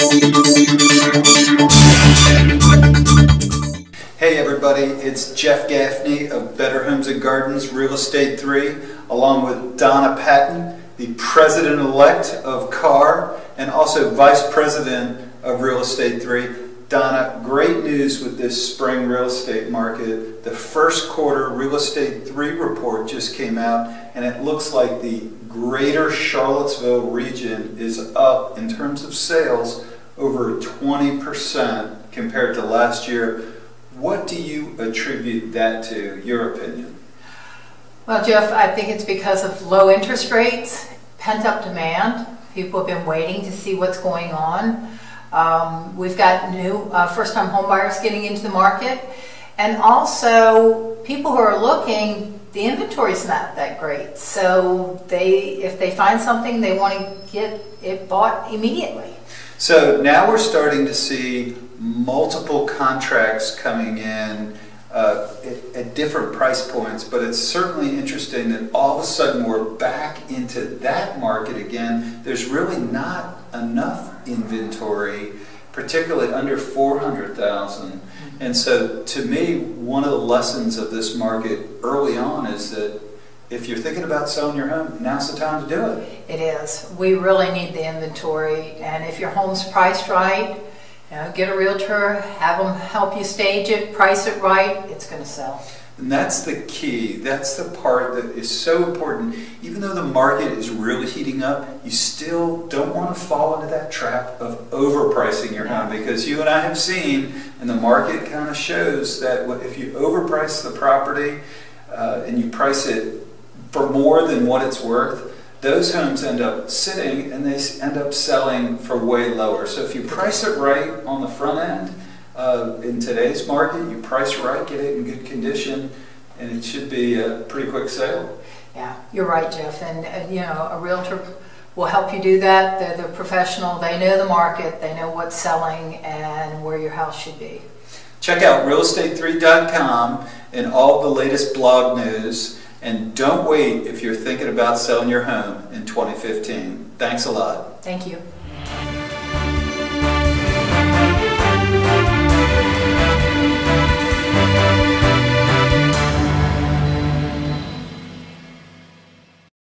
Hey everybody, it's Jeff Gaffney of Better Homes and Gardens Real Estate 3, along with Donna Patton, the President-elect of CAR and also Vice President of Real Estate 3. Donna, great news with this spring real estate market. The first quarter Real Estate 3 report just came out, and it looks like the greater Charlottesville region is up in terms of sales over 20% compared to last year. What do you attribute that to, your opinion? Well, Jeff, I think it's because of low interest rates, pent-up demand. People have been waiting to see what's going on. We've got new first-time home buyers getting into the market, and also people who are looking, the inventory's not that great. So if they find something, they want to get it bought immediately. So now we're starting to see multiple contracts coming in at different price points, but it's certainly interesting that all of a sudden we're back into that market again. There's really not enough inventory, particularly under 400,000. And so to me, one of the lessons of this market early on is that if you're thinking about selling your home, now's the time to do it. It is. We really need the inventory, and if your home's priced right, get a realtor, have them help you stage it, price it right, it's going to sell. And that's the key. That's the part that is so important. Even though the market is really heating up, you still don't want to fall into that trap of overpricing your home, because you and I have seen, and the market kind of shows that if you overprice the property and you price it for more than what it's worth, those homes end up sitting and they end up selling for way lower. So if you price it right on the front end, in today's market, you price right, get it in good condition, and it should be a pretty quick sale. Yeah, you're right, Jeff. And a realtor will help you do that. They're the professional. They know the market. They know what's selling and where your house should be. Check out realestate3.com and all the latest blog news. And don't wait if you're thinking about selling your home in 2015. Thanks a lot. Thank you.